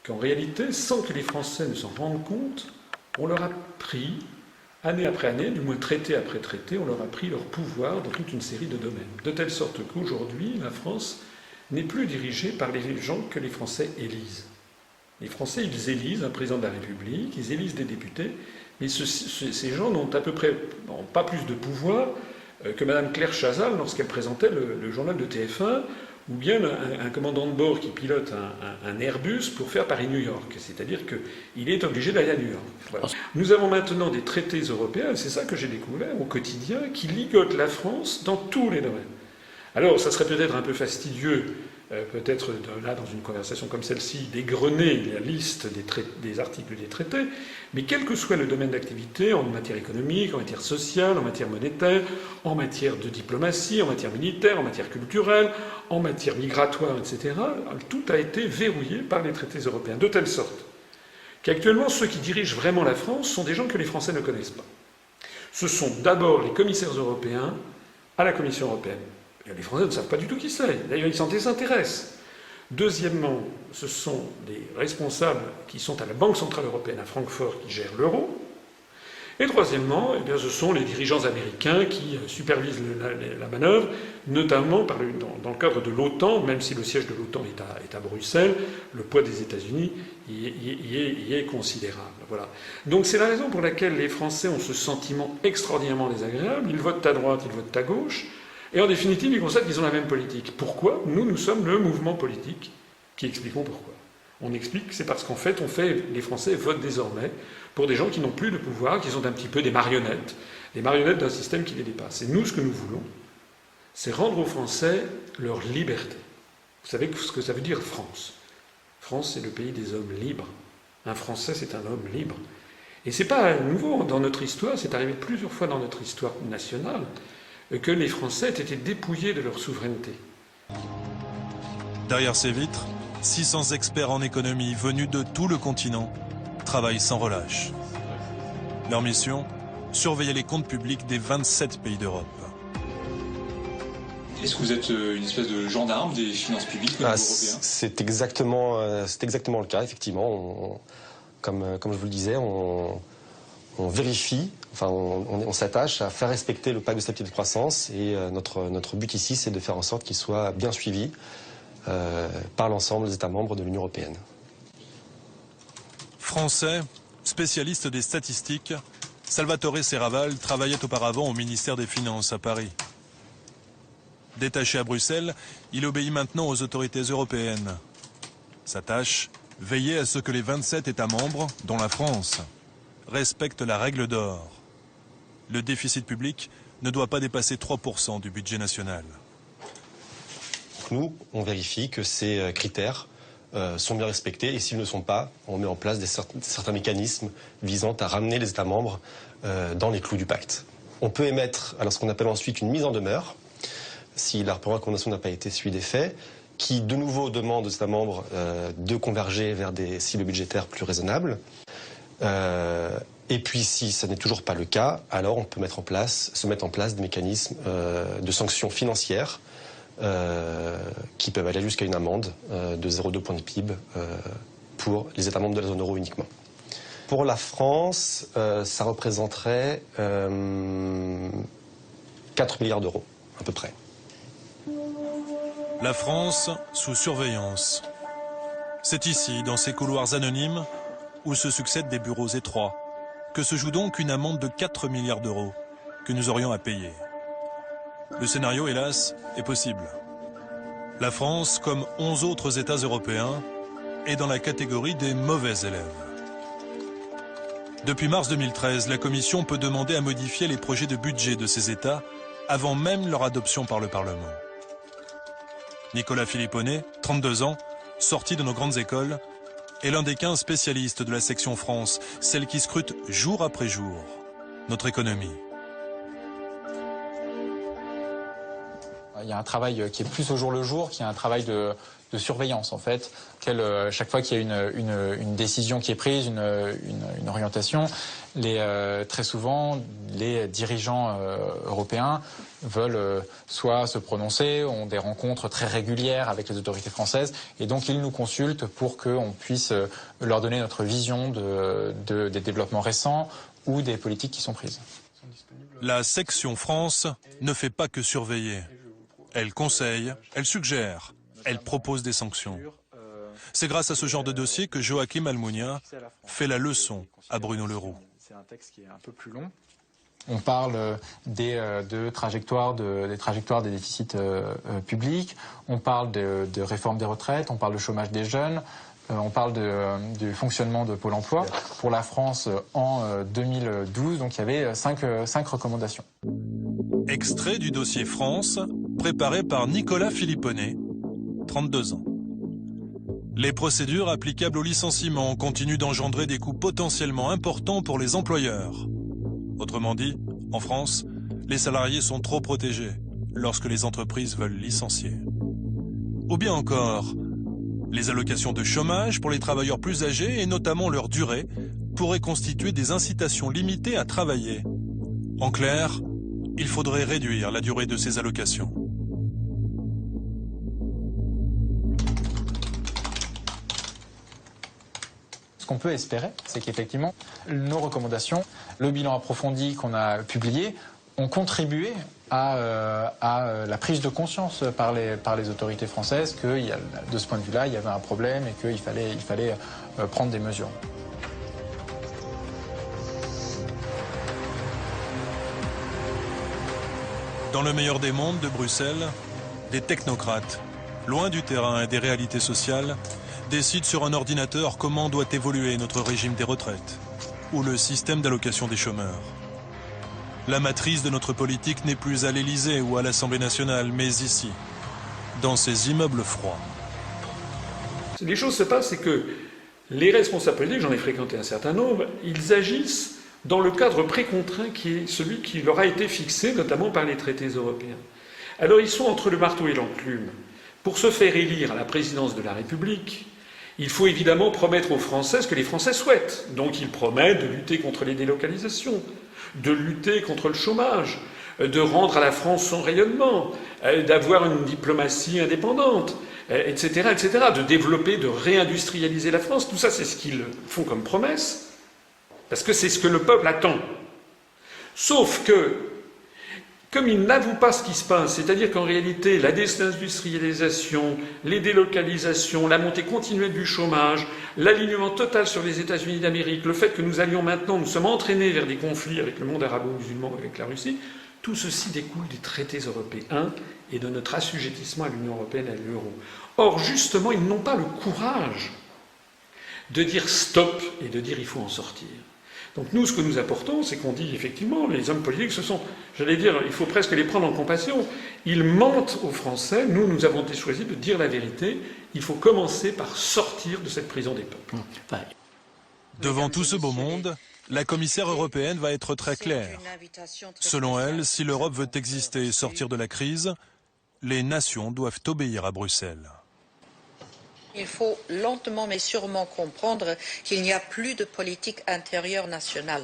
qu'en réalité, sans que les Français ne s'en rendent compte, on leur a pris, année après année, du moins traité après traité, on leur a pris leur pouvoir dans toute une série de domaines. De telle sorte qu'aujourd'hui, la France n'est plus dirigée par les gens que les Français élisent. Les Français, ils élisent un président de la République, ils élisent des députés, mais ces gens n'ont à peu près pas plus de pouvoir que Mme Claire Chazal lorsqu'elle présentait le journal de TF1, ou bien un commandant de bord qui pilote un Airbus pour faire Paris-New York. C'est-à-dire qu'il est obligé d'aller à New York. Voilà. Nous avons maintenant des traités européens, c'est ça que j'ai découvert au quotidien, qui ligotent la France dans tous les domaines. Alors, ça serait peut-être un peu fastidieux, peut-être là, dans une conversation comme celle-ci, d'égrener la liste des articles des traités, mais quel que soit le domaine d'activité, en matière économique, en matière sociale, en matière monétaire, en matière de diplomatie, en matière militaire, en matière culturelle, en matière migratoire, etc., tout a été verrouillé par les traités européens, de telle sorte qu'actuellement, ceux qui dirigent vraiment la France sont des gens que les Français ne connaissent pas. Ce sont d'abord les commissaires européens à la Commission européenne. Les Français ne savent pas du tout qui c'est. D'ailleurs, ils s'en désintéressent. Deuxièmement, ce sont des responsables qui sont à la Banque centrale européenne à Francfort qui gèrent l'euro. Et troisièmement, eh bien, ce sont les dirigeants américains qui supervisent la manœuvre, notamment dans le cadre de l'OTAN, même si le siège de l'OTAN est à Bruxelles, le poids des États-Unis y est considérable. Voilà. Donc c'est la raison pour laquelle les Français ont ce sentiment extraordinairement désagréable. Ils votent à droite, ils votent à gauche. Et en définitive, ils constatent qu'ils ont la même politique. Pourquoi ? Nous sommes le mouvement politique qui expliquons pourquoi. On explique que c'est parce qu'en fait, les Français votent désormais pour des gens qui n'ont plus de pouvoir, qui sont un petit peu des marionnettes d'un système qui les dépasse. Et nous, ce que nous voulons, c'est rendre aux Français leur liberté. Vous savez ce que ça veut dire, France ? France, c'est le pays des hommes libres. Un Français, c'est un homme libre. Et c'est pas nouveau dans notre histoire, c'est arrivé plusieurs fois dans notre histoire nationale, que les Français aient été dépouillés de leur souveraineté. Derrière ces vitres, 600 experts en économie venus de tout le continent travaillent sans relâche. Leur mission, surveiller les comptes publics des 27 pays d'Europe. Est-ce que vous êtes une espèce de gendarme des finances publiques au niveau européen ? C'est exactement le cas, effectivement. Comme je vous le disais, on vérifie, on s'attache à faire respecter le pacte de stabilité et de croissance, et notre but ici, c'est de faire en sorte qu'il soit bien suivi par l'ensemble des États membres de l'Union européenne. Français, spécialiste des statistiques, Salvatore Serravalle travaillait auparavant au ministère des Finances à Paris. Détaché à Bruxelles, il obéit maintenant aux autorités européennes. Sa tâche, veiller à ce que les 27 États membres, dont la France, respectent la règle d'or. Le déficit public ne doit pas dépasser 3% du budget national. Nous, on vérifie que ces critères sont bien respectés, et s'ils ne le sont pas, on met en place certains mécanismes visant à ramener les États membres dans les clous du pacte. On peut émettre alors ce qu'on appelle ensuite une mise en demeure, si la recommandation n'a pas été suivie des faits, qui de nouveau demande aux États membres de converger vers des cibles budgétaires plus raisonnables. Et puis si ça n'est toujours pas le cas, alors on peut se mettre en place des mécanismes de sanctions financières qui peuvent aller jusqu'à une amende de 0,2 points de PIB pour les États membres de la zone euro uniquement. Pour la France, ça représenterait 4 milliards d'euros, à peu près. La France sous surveillance. C'est ici, dans ces couloirs anonymes, où se succèdent des bureaux étroits, que se joue donc une amende de 4 milliards d'euros que nous aurions à payer. Le scénario, hélas, est possible. La France, comme 11 autres États européens, est dans la catégorie des mauvais élèves. Depuis mars 2013, la Commission peut demander à modifier les projets de budget de ces États avant même leur adoption par le Parlement. Nicolas Philipponnet, 32 ans, sorti de nos grandes écoles, est l'un des 15 spécialistes de la section France, celle qui scrute jour après jour notre économie. il y a un travail qui est plus au jour le jour, qui est un travail de surveillance en fait. Chaque fois qu'il y a une décision qui est prise, une orientation, très souvent les dirigeants européens veulent soit se prononcer, ont des rencontres très régulières avec les autorités françaises, et donc ils nous consultent pour qu'on puisse leur donner notre vision des développements récents ou des politiques qui sont prises. La section France ne fait pas que surveiller. Elle conseille, elle suggère, elle propose des sanctions. C'est grâce à ce genre de dossier que Joachim Almunia fait la leçon à Bruno Le Roux. C'est un texte qui est un peu plus long. On parle des trajectoires des déficits publics, on parle de réforme des retraites, on parle de chômage des jeunes, on parle du fonctionnement de Pôle emploi. Pour la France, en 2012, donc il y avait cinq recommandations. Extrait du dossier France, préparé par Nicolas Philipponnet, 32 ans. Les procédures applicables au licenciement continuent d'engendrer des coûts potentiellement importants pour les employeurs. Autrement dit, en France, les salariés sont trop protégés lorsque les entreprises veulent licencier. Ou bien encore, les allocations de chômage pour les travailleurs plus âgés et notamment leur durée pourraient constituer des incitations limitées à travailler. En clair, il faudrait réduire la durée de ces allocations. Ce qu'on peut espérer, c'est qu'effectivement, nos recommandations, le bilan approfondi qu'on a publié, ont contribué à la prise de conscience par les autorités françaises que de ce point de vue-là, il y avait un problème et qu'il fallait prendre des mesures. Dans le meilleur des mondes de Bruxelles, des technocrates, loin du terrain et des réalités sociales, décident sur un ordinateur comment doit évoluer notre régime des retraites ou le système d'allocation des chômeurs. La matrice de notre politique n'est plus à l'Élysée ou à l'Assemblée nationale, mais ici, dans ces immeubles froids. Les choses se passent, c'est que les responsables politiques, j'en ai fréquenté un certain nombre, ils agissent dans le cadre précontrait qui est celui qui leur a été fixé, notamment par les traités européens. Alors ils sont entre le marteau et l'enclume. Pour se faire élire à la présidence de la République, il faut évidemment promettre aux Français ce que les Français souhaitent. Donc ils promettent de lutter contre les délocalisations, de lutter contre le chômage, de rendre à la France son rayonnement, d'avoir une diplomatie indépendante, etc., etc., de développer, de réindustrialiser la France. Tout ça, c'est ce qu'ils font comme promesse, parce que c'est ce que le peuple attend. Sauf que, comme ils n'avouent pas ce qui se passe, c'est-à-dire qu'en réalité, la désindustrialisation, les délocalisations, la montée continuelle du chômage, l'alignement total sur les États-Unis d'Amérique, le fait que nous sommes entraînés vers des conflits avec le monde arabo-musulman, avec la Russie, tout ceci découle des traités européens et de notre assujettissement à l'Union européenne et à l'euro. Or, justement, ils n'ont pas le courage de dire stop et de dire il faut en sortir. Donc nous, ce que nous apportons, c'est qu'on dit effectivement, les hommes politiques, il faut presque les prendre en compassion. Ils mentent aux Français. Nous avons choisi de dire la vérité. Il faut commencer par sortir de cette prison des peuples. Devant tout ce beau monde, la commissaire européenne va être très claire. Selon elle, si l'Europe veut exister et sortir de la crise, les nations doivent obéir à Bruxelles. Il faut lentement mais sûrement comprendre qu'il n'y a plus de politique intérieure nationale.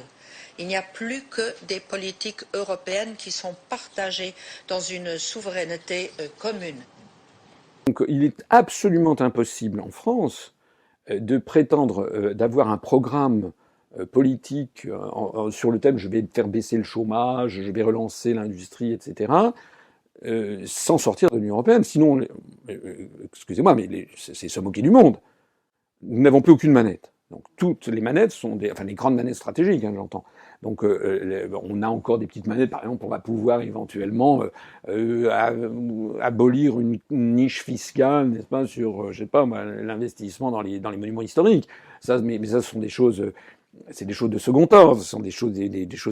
Il n'y a plus que des politiques européennes qui sont partagées dans une souveraineté commune. Donc, il est absolument impossible en France de prétendre d'avoir un programme politique sur le thème « je vais faire baisser le chômage, je vais relancer l'industrie, etc. » sans sortir de l'Union européenne. Sinon, excusez-moi, mais c'est se moquer du monde. Nous n'avons plus aucune manette. Donc toutes les manettes sont les grandes manettes stratégiques, j'entends. Donc on a encore des petites manettes. Par exemple, on va pouvoir éventuellement abolir une niche fiscale, n'est-ce pas, sur, l'investissement dans les monuments historiques. Ça, mais ça, ce sont des choses. C'est des choses de second ordre, ce sont des choses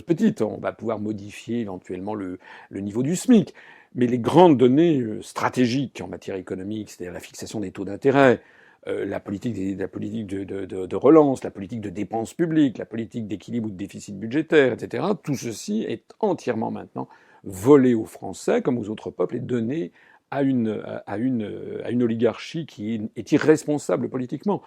petites. On va pouvoir modifier éventuellement le niveau du SMIC. Mais les grandes données stratégiques en matière économique, c'est-à-dire la fixation des taux d'intérêt, la politique de relance, la politique de dépenses publiques, la politique d'équilibre ou de déficit budgétaire, etc., tout ceci est entièrement maintenant voler aux Français comme aux autres peuples et donner à une oligarchie qui est irresponsable politiquement.